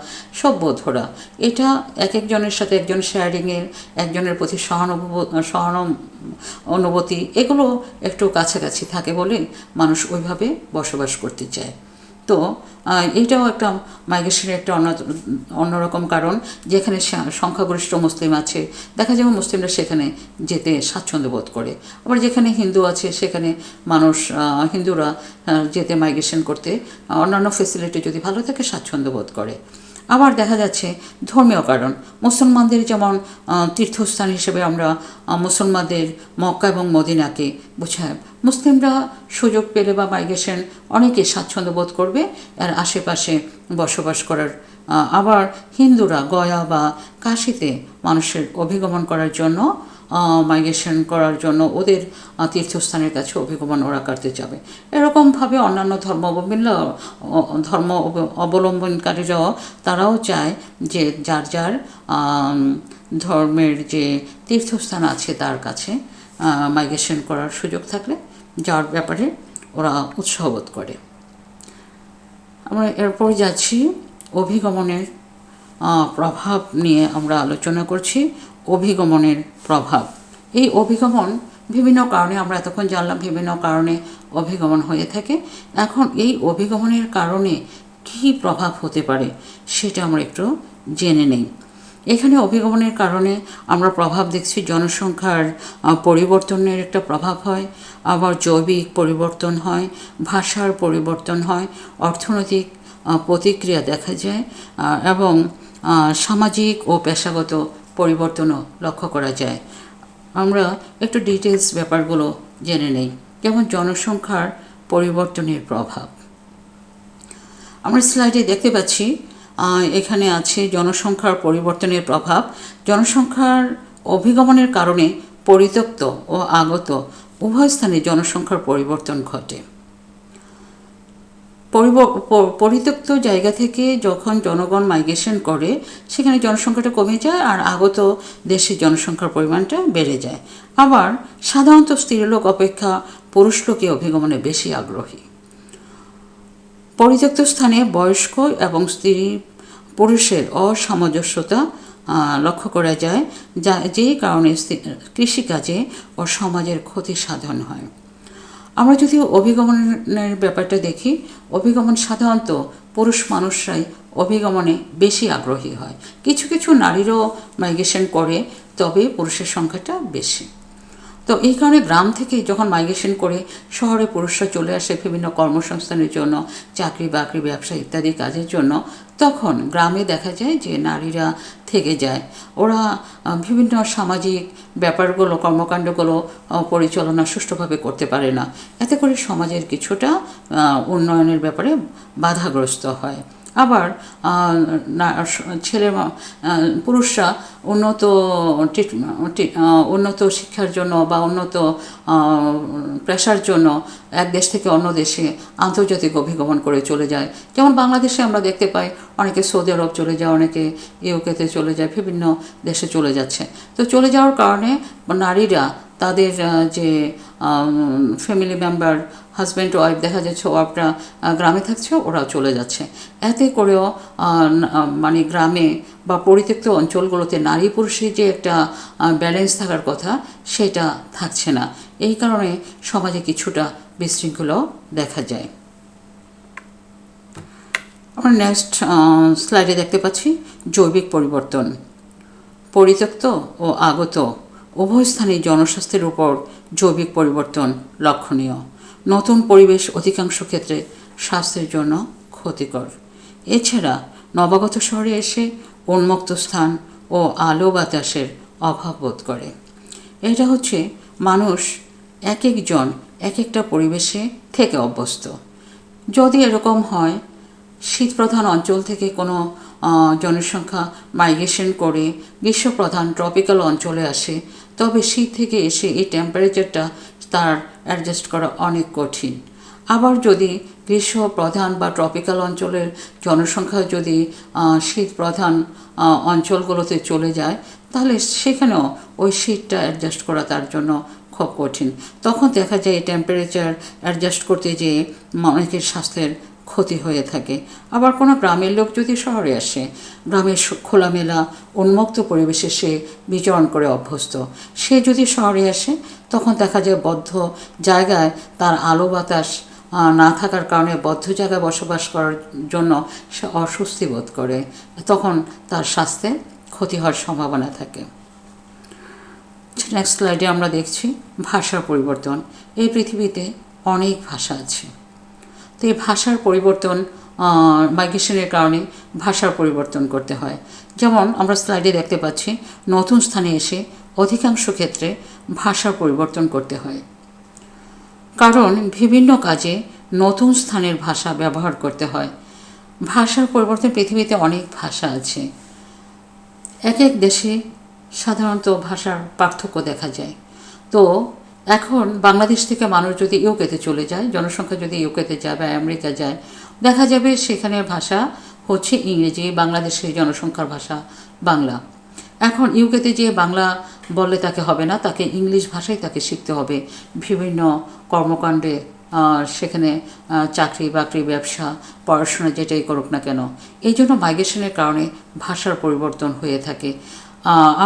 Speaker 1: সব বৌদ্ধরা। এটা এক একজনের সাথে একজন শেয়ারিংয়ের, একজনের প্রতি সহানুভূতি এগুলো একটু কাছাকাছি থাকে বলে মানুষ ওইভাবে বসবাস করতে চায়। তো এইটাও একটা মাইগ্রেশনের একটা অন্যরকম কারণ। যেখানে সংখ্যাগরিষ্ঠ মুসলিম আছে, দেখা যাবে মুসলিমরা সেখানে যেতে স্বাচ্ছন্দ্য বোধ করে। আবার যেখানে হিন্দু আছে সেখানে হিন্দুরা যেতে, মাইগ্রেশন করতে অন্যান্য ফেসিলিটি যদি ভালো থাকে স্বাচ্ছন্দ্য বোধ করে। আবার দেখা যাচ্ছে ধর্মীয় কারণ। মুসলমানদের যেমন তীর্থস্থান হিসেবে আমরা মুসলমানদের মক্কা এবং মদিনাকে বোঝায়, মুসলিমরা সুযোগ পেলে বা মাইগ্রেশন অনেকে স্বাচ্ছন্দ্য বোধ করবে আর আশেপাশে বসবাস করার। আবার হিন্দুরা গয়া বা কাশীতে মানুষের অভিগমন করার জন্য, মাইগ্রেশন করার জন্য ওদের তীর্থস্থানের কাছে অভিগমন ওরা করতে যাবে। এরকমভাবে অন্যান্য ধর্ম অবলম্বনকারীরাও তারাও চায় যে যার যার ধর্মের যে তীর্থস্থান আছে তার কাছে মাইগ্রেশন করার সুযোগ থাকলে যার ব্যাপারে ওরা উৎসাহ বোধ করে। আমরা এরপর যাচ্ছি অভিগমনের প্রভাব নিয়ে আমরা আলোচনা করছি। অভিগমনের প্রভাব, এই অভিগমন বিভিন্ন কারণে, আমরা এতক্ষণ জানলাম বিভিন্ন কারণে অভিগমন হয়ে থাকে। এখন এই অভিগমনের কারণে কী প্রভাব হতে পারে সেটা আমরা একটু জেনে নেই। এখানে অভিগমনের কারণে আমরা প্রভাব দেখছি, জনসংখ্যার পরিবর্তনের একটা প্রভাব হয়, আবার জৈবিক পরিবর্তন হয়, ভাষার পরিবর্তন হয়, অর্থনৈতিক প্রতিক্রিয়া দেখা যায়, এবং সামাজিক ও পেশাগত পরিবর্তনও লক্ষ্য করা যায়। আমরা একটু ডিটেলস ব্যাপারগুলো জেনে নেই। যেমন জনসংখ্যার পরিবর্তনের প্রভাব আমরা স্লাইডে দেখতে পাচ্ছি। এখানে আছে জনসংখ্যার পরিবর্তনের প্রভাব। জনসংখ্যার অভিগমনের কারণে পরিত্যক্ত ও আগত উভয় স্থানে জনসংখ্যার পরিবর্তন ঘটে। পরিত্যক্ত জায়গা থেকে যখন জনগণ মাইগ্রেশন করে সেখানে জনসংখ্যাটা কমে যায় আর আগত দেশের জনসংখ্যার পরিমাণটা বেড়ে যায়। আবার সাধারণত স্ত্রীলোক অপেক্ষা পুরুষ লোকে অভিগমনে বেশি আগ্রহী। পরিত্যক্ত স্থানে বয়স্ক এবং স্ত্রী পুরুষের অসামঞ্জস্যতা লক্ষ্য করা যায়, যেই কারণে কৃষিকাজে ও সমাজের ক্ষতি সাধন হয়। আমরা যদি অভিগমনের ব্যাপারটা দেখি, অভিগমন সাধারণত পুরুষ মানুষরাই অভিগমনে বেশি আগ্রহী হয়। কিছু কিছু নারীরও মাইগ্রেশন করে, তবে পুরুষের সংখ্যাটা বেশি। তো এই কারণে গ্রাম থেকে যখন মাইগ্রেশন করে শহরে পুরুষরা চলে আসে বিভিন্ন কর্মসংস্থানের জন্য, চাকরি বাকরি, ব্যবসা ইত্যাদি কাজের জন্য, তখন গ্রামে দেখা যায় যে নারীরা থেকে যায়। ওরা বিভিন্ন সামাজিক ব্যাপারগুলো, কর্মকাণ্ডগুলো পরিচালনা সুষ্ঠুভাবে করতে পারে না। এতে করে সমাজের কিছুটা উন্নয়নের ব্যাপারে বাধাগ্রস্ত হয়। আবার পুরুষরা উন্নত শিক্ষার জন্য বা উন্নত পেশার জন্য এক দেশ থেকে অন্য দেশে আন্তর্জাতিক অভিগমন করে চলে যায়। যেমন বাংলাদেশে আমরা দেখতে পাই অনেকে সৌদি আরব চলে যায়, অনেকে ইউকেতে চলে যায়, বিভিন্ন দেশে চলে যাচ্ছে। তো চলে যাওয়ার কারণে নারীরা তাদের যে ফ্যামিলি মেম্বার, হাজব্যান্ড ওয়াইফ, দেখা যাচ্ছে ওয়াইফরা গ্রামে থাকছে, ওরাও চলে যাচ্ছে। এতে করেও মানে গ্রামে বা পরিত্যক্ত অঞ্চলগুলোতে নারী পুরুষের যে একটা ব্যালেন্স থাকার কথা সেটা থাকছে না। এই কারণে সমাজে কিছুটা বিশৃঙ্খলাও দেখা যায়। আমরা নেক্সট স্লাইডে দেখতে পাচ্ছি জৈবিক পরিবর্তন। পরিত্যক্ত ও আগত উভয় স্থানেই জনস্বাস্থ্যের উপর জৈবিক পরিবর্তন লক্ষণীয়। নতুন পরিবেশ অধিকাংশ ক্ষেত্রে স্বাস্থ্যের জন্য ক্ষতিকর। এছাড়া নবাগত শহরে এসে উন্মুক্ত স্থান ও আলো বাতাসের অভাব বোধ করে। এটা হচ্ছে মানুষ এক একজন এক একটা পরিবেশে থেকে অভ্যস্ত। যদি এরকম হয় শীতপ্রধান অঞ্চল থেকে কোনো জনসংখ্যা মাইগ্রেশন করে গ্রীষ্মপ্রধান ট্রপিক্যাল অঞ্চলে আসে, তবে শীত থেকে এসে এই টেম্পারেচারটা তার অ্যাডজাস্ট করা অনেক কঠিন। আবার যদি গ্রীষ্ম প্রধান বা ট্রপিক্যাল অঞ্চলের জনসংখ্যা যদি শীত প্রধান অঞ্চলগুলোতে চলে যায়, তাহলে সেখানেও ওই শীতটা অ্যাডজাস্ট করা তার জন্য খুব কঠিন। তখন দেখা যায় এই টেম্পারেচার অ্যাডজাস্ট করতে যেয়ে অনেকের স্বাস্থ্যের ক্ষতি হয়ে থাকে। আবার কোনো গ্রামের লোক যদি শহরে আসে, গ্রামের খোলামেলা উন্মুক্ত পরিবেশে সে বিচরণ করে অভ্যস্ত, সে যদি শহরে আসে তখন দেখা যায় বদ্ধ জায়গায় তার আলো বাতাস না থাকার কারণে বদ্ধ জায়গায় বসবাস করার জন্য সে অস্বস্তি বোধ করে, তখন তার স্বাস্থ্যে ক্ষতি হওয়ার সম্ভাবনা থাকে। নেক্সট স্লাইডে আমরা দেখছি ভাষার পরিবর্তন। এই পৃথিবীতে অনেক ভাষা আছে, তো এই ভাষার পরিবর্তন মাইগ্রেশনের কারণে ভাষার পরিবর্তন করতে হয়। যেমন আমরা স্লাইডে দেখতে পাচ্ছি, নতুন স্থানে এসে অধিকাংশ ক্ষেত্রে ভাষার পরিবর্তন করতে হয়, কারণ বিভিন্ন কাজে নতুন স্থানের ভাষা ব্যবহার করতে হয়। ভাষার পরিবর্তন, পৃথিবীতে অনেক ভাষা আছে, এক এক দেশে সাধারণত ভাষার পার্থক্য দেখা যায়। তো এখন বাংলাদেশ থেকে মানুষ যদি ইউকেতে চলে যায়, জনসংখ্যা যদি ইউকেতে যায় বা আমেরিকা যায়, দেখা যাবে সেখানের ভাষা হচ্ছে ইংরেজি, বাংলাদেশের জনসংখ্যার ভাষা বাংলা। এখন ইউকেতে যে বাংলা বললে তাকে হবে না, তাকে ইংলিশ ভাষাই তাকে শিখতে হবে বিভিন্ন কর্মকাণ্ডে, সেখানে চাকরি বাকরি, ব্যবসা, পড়াশোনা যেটাই করুক না কেন। এই জন্য মাইগ্রেশনের কারণে ভাষার পরিবর্তন হয়ে থাকে।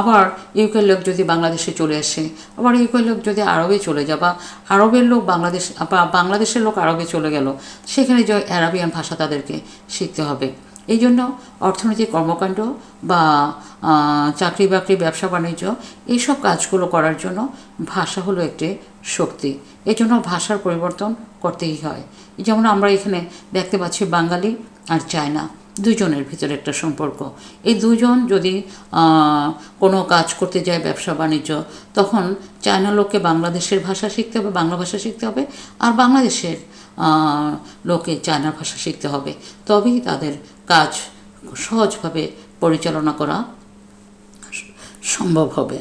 Speaker 1: আবার ইউকের লোক যদি বাংলাদেশে চলে আসে, আবার ইউকের লোক যদি আরবে চলে যায়, বা আরবের লোক বাংলাদেশ বা বাংলাদেশের লোক আরবে চলে গেল, সেখানে যে অ্যারাবিয়ান ভাষা তাদেরকে শিখতে হবে। এই জন্য অর্থনৈতিক কর্মকাণ্ড বা চাকরি বাকরি, ব্যবসা বাণিজ্য, এইসব কাজগুলো করার জন্য ভাষা হলো একটি শক্তি। এই জন্য ভাষার পরিবর্তন করতেই হয়। যেমন আমরা এখানে দেখতে পাচ্ছি বাঙালি আর চায়না দুজনের ভিতরে একটা সম্পর্ক। এই দুজন যদি কোনো কাজ করতে যায়, ব্যবসা বাণিজ্য, তখন চায়না লোককে বাংলাদেশের ভাষা শিখতে হবে, বাংলা ভাষা শিখতে হবে, আর বাংলাদেশের লোকে চায়না ভাষা শিখতে হবে, তবেই তাদের কাজ সহজভাবে পরিচালনা করা সম্ভব হবে।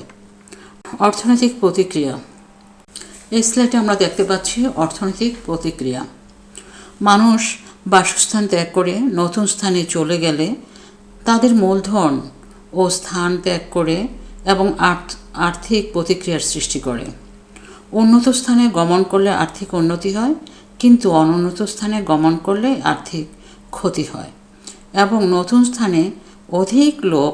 Speaker 1: অর্থনৈতিক প্রতিক্রিয়া। এই স্লাইডে আমরা দেখতে পাচ্ছি অর্থনৈতিক প্রতিক্রিয়া। মানুষ বাসস্থান ত্যাগ করে নতুন স্থানে চলে গেলে তাদের মূলধন ও স্থান ত্যাগ করে এবং আর্থিক প্রতিক্রিয়ার সৃষ্টি করে। উন্নত স্থানে গমন করলে আর্থিক উন্নতি হয়, কিন্তু অনুন্নত স্থানে গমন করলে আর্থিক ক্ষতি হয় এবং নতুন স্থানে অধিক লোক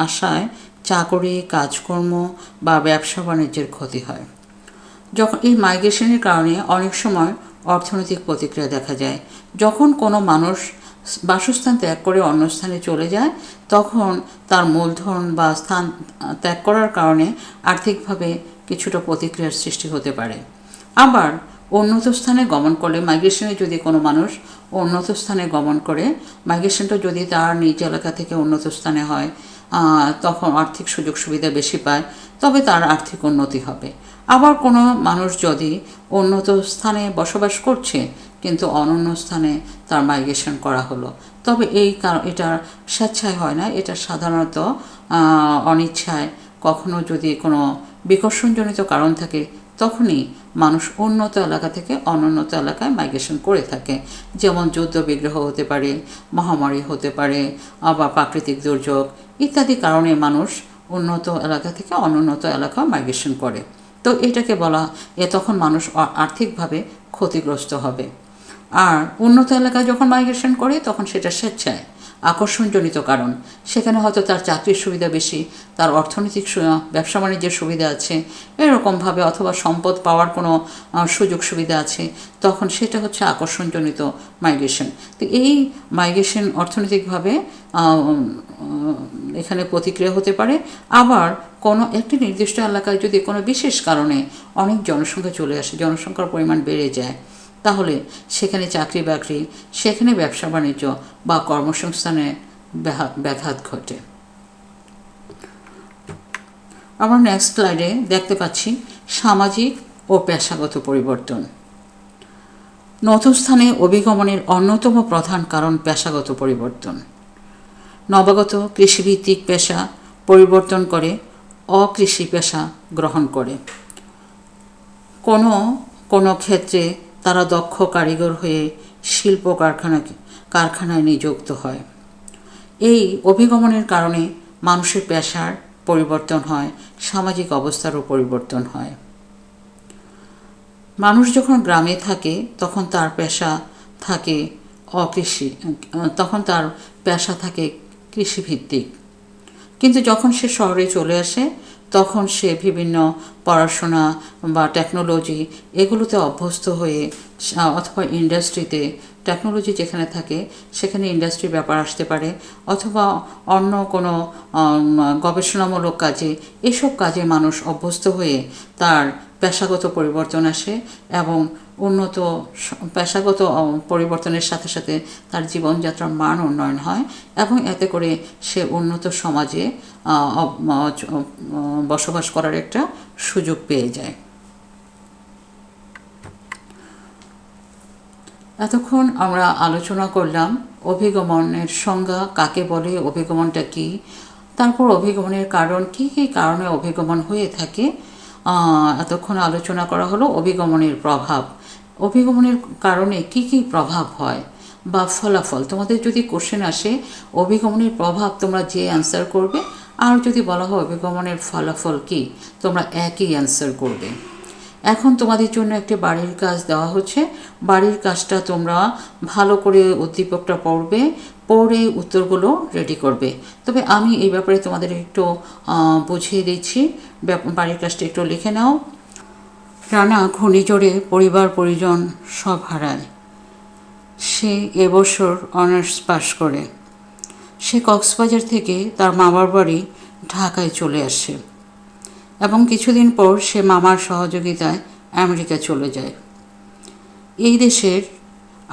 Speaker 1: আশায় চাকরি, কাজকর্ম বা ব্যবসা বাণিজ্যের ক্ষতি হয়। যখন এই মাইগ্রেশনের কারণে অনেক সময় অর্থনৈতিক প্রতিক্রিয়া দেখা যায়। যখন কোনো মানুষ বাসস্থান ত্যাগ করে অন্য স্থানে চলে যায়, তখন তার মূলধন বা স্থান ত্যাগ করার কারণে আর্থিকভাবে কিছুটা প্রতিক্রিয়ার সৃষ্টি হতে পারে। আবার উন্নত স্থানে গমন করলে, মাইগ্রেশনে যদি কোনো মানুষ উন্নত স্থানে গমন করে, মাইগ্রেশনটা যদি তার নিজ এলাকা থেকে উন্নত স্থানে হয়, তখন আর্থিক সুযোগ সুবিধা বেশি পায়, তবে তার আর্থিক উন্নতি হবে। আবার কোনো মানুষ যদি উন্নত স্থানে বসবাস করছে কিন্তু অনন্য স্থানে তার মাইগ্রেশন করা হলো, তবে এটা স্বেচ্ছায় হয় না, এটা সাধারণত অনিচ্ছায়, কখনো যদি কোনো বিকর্ষণজনিত কারণ থাকে, তখনই মানুষ উন্নত এলাকা থেকে অনুন্নত এলাকায় মাইগ্রেশন করে থাকে। যেমন যুদ্ধ বিগ্রহ হতে পারে, মহামারী হতে পারে, আবার প্রাকৃতিক দুর্যোগ ইত্যাদি কারণে মানুষ উন্নত এলাকা থেকে অনুন্নত এলাকায় মাইগ্রেশন করে। তো এটাকে বলা, তখন মানুষ আর্থিকভাবে ক্ষতিগ্রস্ত হবে। আর উন্নত এলাকায় যখন মাইগ্রেশন করে তখন সেটা স্বেচ্ছায়, আকর্ষণজনিত কারণ, সেখানে হয়তো তার চাকরির সুবিধা বেশি, তার অর্থনৈতিক ব্যবসা বাণিজ্যের সুবিধা আছে এরকমভাবে, অথবা সম্পদ পাওয়ার কোনো সুযোগ সুবিধা আছে, তখন সেটা হচ্ছে আকর্ষণজনিত মাইগ্রেশন। তো এই মাইগ্রেশন অর্থনৈতিকভাবে এখানে প্রতিক্রিয়া হতে পারে। আবার কোনো একটি নির্দিষ্ট এলাকায় যদি কোনো বিশেষ কারণে অনেক জনসংখ্যা চলে আসে, জনসংখ্যার পরিমাণ বেড়ে যায়, তাহলে সেখানে চাকরি বাকরি, সেখানে ব্যবসা বাণিজ্য বা কর্মসংস্থানে ব্যাঘাত ঘটে। আমরা নেক্সট স্লাইডে দেখতে পাচ্ছি সামাজিক ও পেশাগত পরিবর্তন। নতুন স্থানে অভিগমনের অন্যতম প্রধান কারণ পেশাগত পরিবর্তন। নবাগত কৃষিভিত্তিক পেশা পরিবর্তন করে অকৃষি পেশা গ্রহণ করে। কোনো ক্ষেত্রে তারা দক্ষ কারিগর হয়ে শিল্প কারখানায় নিযুক্ত হয়। এই অভিগমনের কারণে মানুষের পেশার পরিবর্তন হয়, সামাজিক অবস্থারও পরিবর্তন হয়। মানুষ যখন গ্রামে থাকে তখন তার পেশা থাকে কৃষিভিত্তিক, কিন্তু যখন সে শহরে চলে আসে তখন সে বিভিন্ন পড়াশোনা বা টেকনোলজি এগুলোতে অভ্যস্ত হয়ে অথবা ইন্ডাস্ট্রিতে, টেকনোলজি যেখানে থাকে সেখানে ইন্ডাস্ট্রির ব্যাপার আসতে পারে, অথবা অন্য কোনো গবেষণামূলক কাজে, এসব কাজে মানুষ অভ্যস্ত হয়ে তার পেশাগত পরিবর্তন আসে এবং উন্নত পেশাগত পরিবর্তনের সাথে সাথে তার জীবনযাত্রার মান উন্নয়ন হয় এবং এতে করে সে উন্নত সমাজে বসবাস করার একটা সুযোগ পেয়ে যায়। এতক্ষণ আমরা আলোচনা করলাম অভিগমনের সংজ্ঞা, কাকে বলে, অভিগমনটা কী, তারপর অভিগমনের কারণ, কী কী কারণে অভিগমন হয়ে থাকে। এতক্ষণ আলোচনা করা হলো অভিগমনের প্রভাব, অভিগমনের কারণে কি কি প্রভাব হয় বা ফলাফল। তোমাদের যদি কোশ্চেন আসে অভিগমনের প্রভাব, তোমরা যে অ্যান্সার করবে, আর যদি বলা হয় অভিগমনের ফলাফল কি, তোমরা একই অ্যান্সার করবে। এখন তোমাদের জন্য একটি বাড়ির কাজ দেওয়া হচ্ছে। বাড়ির কাজটা তোমরা ভালো করে উদ্দীপকটা পড়বে, পড়ে উত্তরগুলো রেডি করবে। তবে আমি এই ব্যাপারে তোমাদের একটু বুঝিয়ে দিচ্ছি, বাড়ির কাজটা একটু লিখে নাও। রানা ঘূর্ণিঝড়ে পরিবার পরিজন সব হারায়। সে এবছর অনার্স পাশ করে সে কক্সবাজার থেকে তার মামার বাড়ি ঢাকায় চলে আসে এবং কিছুদিন পর সে মামার সহযোগিতায় আমেরিকা চলে যায়। এই দেশের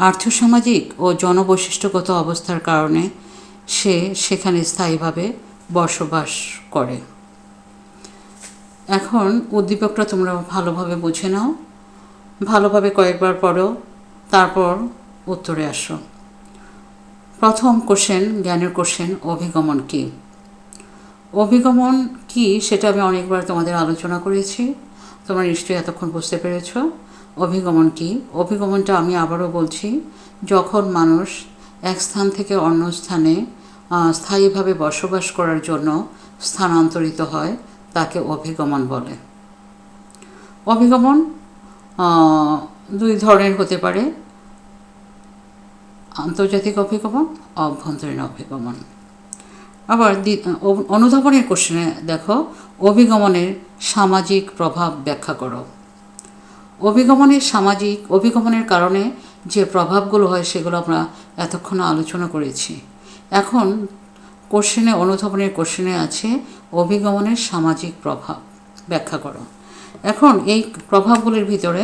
Speaker 1: আর্থসামাজিক ও জনবৈশিষ্ট্যগত অবস্থার কারণে সে সেখানে স্থায়ীভাবে বসবাস করে। এখন উদ্দীপকটা তোমরা ভালোভাবে বুঝে নাও, ভালোভাবে কয়েকবার পড়ো, তারপর উত্তরে আসো। প্রথম কোশ্চেন, জ্ঞানের কোশ্চেন, অভিগমন কী? অভিগমন কি সেটা আমি অনেকবার তোমাদের আলোচনা করেছি, তোমরা নিশ্চয়ই এতক্ষণ বুঝতে পেরেছ অভিগমন কি। অভিগমনটা আমি আবারও বলছি, যখন মানুষ এক স্থান থেকে অন্য স্থানে স্থায়ীভাবে বসবাস করার জন্য স্থানান্তরিত হয় তাকে অভিগমন বলে। অভিগমন দুই ধরনের হতে পারে, আন্তর্জাতিক অভিগমন, অভ্যন্তরীণ অভিগমন। আবার অনুধাবনের কোশ্চেনে দেখো, অভিগমনের সামাজিক প্রভাব ব্যাখ্যা করো। অভিগমনের কারণে যে প্রভাবগুলো হয় সেগুলো আমরা এতক্ষণ আলোচনা করেছি। এখন অনুধাবনের কোশ্চেনে আছে অভিগমনের সামাজিক প্রভাব ব্যাখ্যা করো। এখন এই প্রভাবগুলির ভিতরে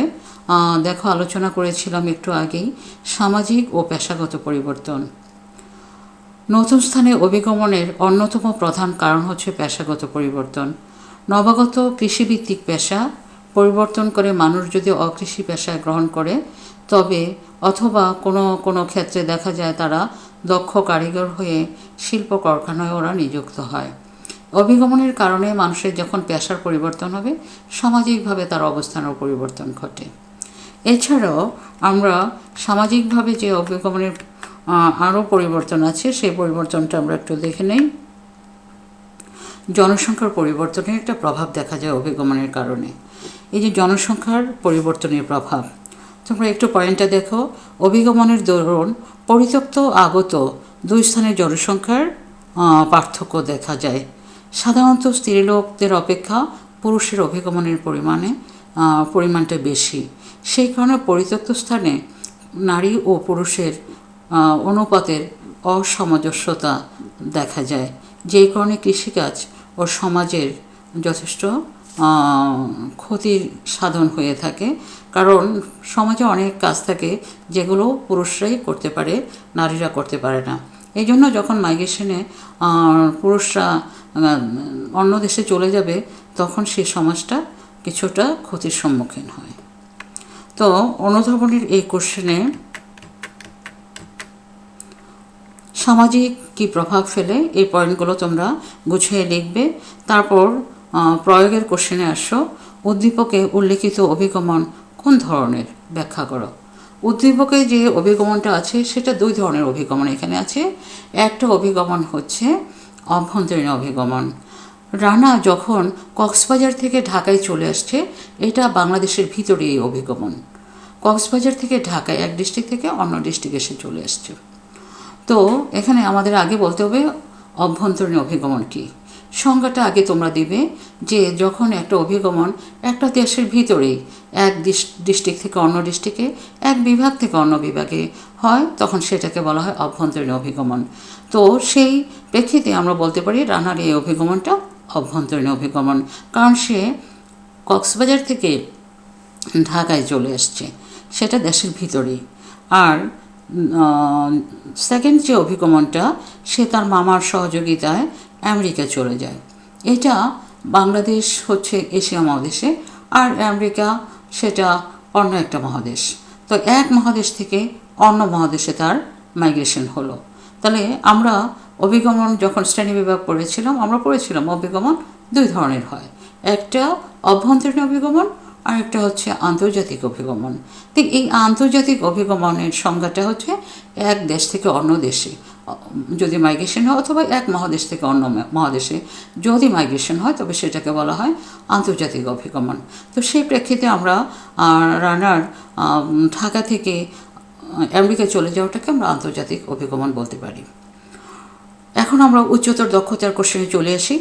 Speaker 1: দেখো আলোচনা করেছিলাম একটু আগেই, সামাজিক ও পেশাগত পরিবর্তন। নতুন স্থানে অভিগমনের অন্যতম প্রধান কারণ হচ্ছে পেশাগত পরিবর্তন। নবাগত কৃষিভিত্তিক পেশা পরিবর্তন করে মানুষ যদি অকৃষি পেশায় গ্রহণ করে তবে, অথবা কোনো ক্ষেত্রে দেখা যায় তারা দক্ষ কারিগর হয়ে শিল্প কারখানায় ওরা নিযুক্ত হয়। অভিগমনের কারণে মানুষের যখন পেশার পরিবর্তন হবে, সামাজিকভাবে তার অবস্থানের পরিবর্তন ঘটে। এছাড়াও আমরা সামাজিকভাবে যে অভিগমনের আরও পরিবর্তন আছে, সেই পরিবর্তনটা আমরা একটু দেখে নেই। জনসংখ্যার পরিবর্তনের একটা প্রভাব দেখা যায় অভিগমনের কারণে। এই যে জনসংখ্যার পরিবর্তনের প্রভাব, তোমরা একটু পয়েন্টটা দেখো। অভিগমনের দরুন পরিত্যক্ত আগত দুই স্থানের জনসংখ্যার পার্থক্য দেখা যায়। সাধারণত স্ত্রীলোকদের অপেক্ষা পুরুষের অভিগমনের পরিমাণটা বেশি। সেই কারণে পরিত্যক্ত স্থানে নারী ও পুরুষের অনুপাতের অসামঞ্জস্যতা দেখা যায়, যেই কারণে কৃষিকাজ ও সমাজের যথেষ্ট ক্ষতির সাধন হয়ে থাকে। কারণ সমাজে অনেক কাজ থাকে যেগুলো পুরুষরাই করতে পারে, নারীরা করতে পারে না। এই জন্য যখন মাইগ্রেশনে পুরুষরা অন্য দেশে চলে যাবে তখন সেই সমাজটা কিছুটা ক্ষতির সম্মুখীন হয়। তো অনুধাবনের এই কোশ্চেনে সামাজিক কি প্রভাব ফেলে এই পয়েন্টগুলো তোমরা গুছিয়ে লিখবে। তারপর প্রয়োগের কোশ্চেনে আসো, উদ্দীপকে উল্লেখিত অভিগমন কোন ধরনের ব্যাখ্যা করো। উদ্দীপকে যে অভিগমনটা আছে সেটা দুই ধরনের অভিগমন এখানে আছে। একটা অভিগমন হচ্ছে অভ্যন্তরীণ অভিগমন। রানা যখন কক্সবাজার থেকে ঢাকায় চলে আসছে, এটা বাংলাদেশের ভিতরে এই অভিগমন। কক্সবাজার থেকে ঢাকায় এক ডিস্ট্রিক্ট থেকে অন্য ডিস্ট্রিক্টে এসে চলে আসছে। তো এখানে আমাদের আগে বলতে হবে অভ্যন্তরীণ অভিগমন কী। সংজ্ঞাটা আগে তোমরা দিবে যে যখন একটা অভিগমন একটা দেশের ভিতরেই এক ডিস্ট্রিক্ট থেকে অন্য ডিস্ট্রিক্টে, এক বিভাগ থেকে অন্য বিভাগে হয়, তখন সেটাকে বলা হয় অভ্যন্তরীণ অভিগমন। তো সেই প্রেক্ষিতে আমরা বলতে পারি রানার এই অভিগমনটা অভ্যন্তরীণ অভিগমন, কারণ সে কক্সবাজার থেকে ঢাকায় চলে আসছে, সেটা দেশের ভিতরেই। আর সেকেন্ড যে অভিগমনটা, সে তার মামার সহযোগিতায় আমেরিকা চলে যায়। এটা বাংলাদেশ হচ্ছে এশিয়া মহাদেশে, আর আমেরিকা সেটা অন্য একটা মহাদেশ। তো এক মহাদেশ থেকে অন্য মহাদেশে তার মাইগ্রেশন হলো। তাহলে আমরা অভিগমন যখন শ্রেণীবিভাগ পড়েছিলাম, আমরা পড়েছিলাম অভিগমন দুই ধরনের হয়, একটা অভ্যন্তরীণ অভিগমন আর একটা হচ্ছে আন্তর্জাতিক অভিগমন। তো এই আন্তর্জাতিক অভিগমনের সংজ্ঞাটা হচ্ছে এক দেশ থেকে অন্য দেশে যদি মাইগ্রেশন হয়, অথবা এক মহাদেশ থেকে অন্য মহাদেশে যদি মাইগ্রেশন হয়, তবে সেটাকে বলা হয় আন্তর্জাতিক অভিগমন। তো সেই প্রেক্ষিতে আমরা রানার ঢাকা থেকে আমেরিকা চলে যাওয়াটাকে আমরা আন্তর্জাতিক অভিগমন বলতে পারি। এখন আমরা উচ্চতর দক্ষতার কোশ্চেনে চলে আসি।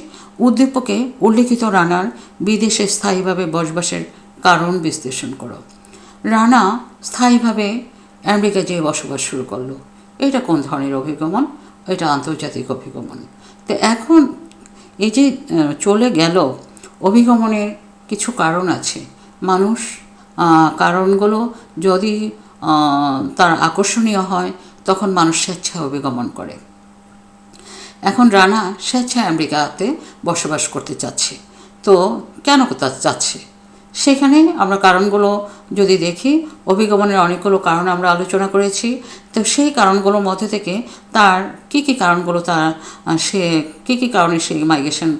Speaker 1: উদ্দীপকে উল্লিখিত রানার বিদেশে স্থায়ীভাবে বসবাসের কারণ বিশ্লেষণ করো। রানা স্থায়ীভাবে আমেরিকা যেয়ে বসবাস শুরু করলো, এটা কোন ধরনের অভিগমন? এটা আন্তর্জাতিক অভিগমন। তো এখন এই যে চলে গেল, অভিগমনের কিছু কারণ আছে। মানুষ কারণগুলো যদি তার আকর্ষণীয় হয়, তখন মানুষ স্বেচ্ছায় অভিগমন করে। এখন রানা স্বেচ্ছায় আমেরিকাতে বসবাস করতে চাচ্ছে। তো কেন চাচ্ছে? সেখানে আমরা কারণগুলো যদি দেখি, অভিগমনের অনেকগুলো কারণ আমরা আলোচনা করেছি। তো সেই কারণগুলোর মধ্যে থেকে তার কী কারণগুলো সে কী কারণে সে মাইগ্রেশন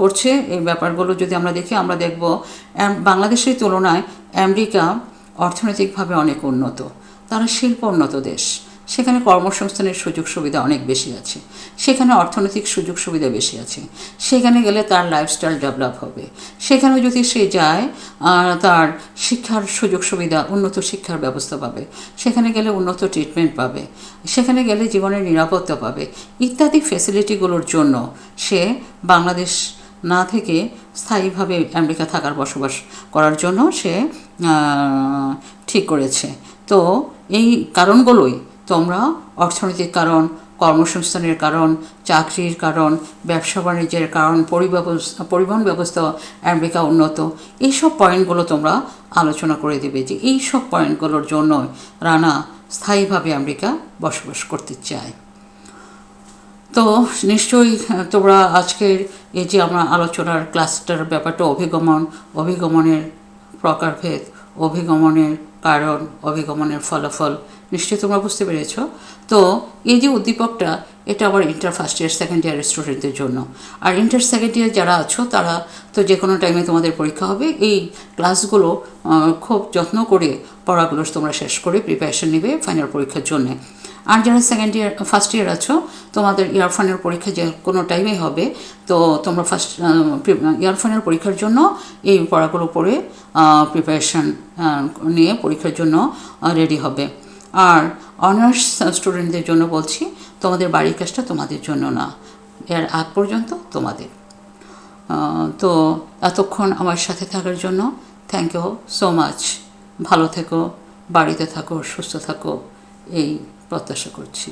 Speaker 1: করছে, এই ব্যাপারগুলো যদি আমরা দেখি, আমরা দেখব বাংলাদেশের তুলনায় আমেরিকা অর্থনৈতিকভাবে অনেক উন্নত। তারা শিল্প উন্নত দেশ, সেখানে কর্মসংস্থানের সুযোগ সুবিধা অনেক বেশি আছে, সেখানে অর্থনৈতিক সুযোগ সুবিধা বেশি আছে। সেখানে গেলে তার লাইফস্টাইল ডেভেলপ হবে। সেখানে যদি সে যায়, তার শিক্ষার সুযোগ সুবিধা, উন্নত শিক্ষার ব্যবস্থা পাবে, সেখানে গেলে উন্নত ট্রিটমেন্ট পাবে, সেখানে গেলে জীবনের নিরাপত্তা পাবে, ইত্যাদি ফ্যাসিলিটিগুলোর জন্য সে বাংলাদেশ না থেকে স্থায়ীভাবে আমেরিকা বসবাস করার জন্য সে ঠিক করেছে। তো এই কারণগুলোই তোমরা অর্থনৈতিক কারণ, কর্মসংস্থানের কারণ, চাকরির কারণ, ব্যবসা বাণিজ্যের কারণ, পরিবহন ব্যবস্থা আমেরিকা উন্নত, এইসব পয়েন্টগুলো তোমরা আলোচনা করে দেবে যে এই সব পয়েন্টগুলোর জন্য রানা স্থায়ীভাবে আমেরিকা বসবাস করতে চায়। তো নিশ্চয়ই তোমরা আজকের এই যে আমরা আলোচনার ক্লাসটার ব্যাপারটা অভিগমনের প্রকারভেদ, অভিগমনের কারণ, অভিগমনের ফলাফল নিশ্চয়ই তোমরা বুঝতে পেরেছ। তো এই যে উদ্দীপকটা, এটা আবার inter first year second year স্টুডেন্টদের জন্য। আর ইন্টার সেকেন্ড ইয়ার যারা আছো, তারা তো যে কোনো টাইমে তোমাদের পরীক্ষা হবে। এই ক্লাসগুলো খুব যত্ন করে পড়াগুলো তোমরা শেষ করে প্রিপারেশন নেবে ফাইনাল পরীক্ষার জন্যে। আর যারা ফার্স্ট ইয়ার আছো, তোমাদের ইয়ার ফাইনাল পরীক্ষা যে কোনো টাইমেই হবে। তো তোমরা ইয়ার ফাইনাল পরীক্ষার জন্য এই পড়াগুলো পড়ে প্রিপারেশান নিয়ে পরীক্ষার জন্য রেডি হবে। আর অনার্স স্টুডেন্টদের জন্য বলছি, তোমাদের বাড়ির কাজটা তোমাদের জন্য না, এর আগ পর্যন্ত তোমাদের। তো এতক্ষণ আমার সাথে থাকার জন্য থ্যাংক ইউ সো মাচ। ভালো থেকো, বাড়িতে থাকো, সুস্থ থাকো, এই প্রত্যাশা করছি।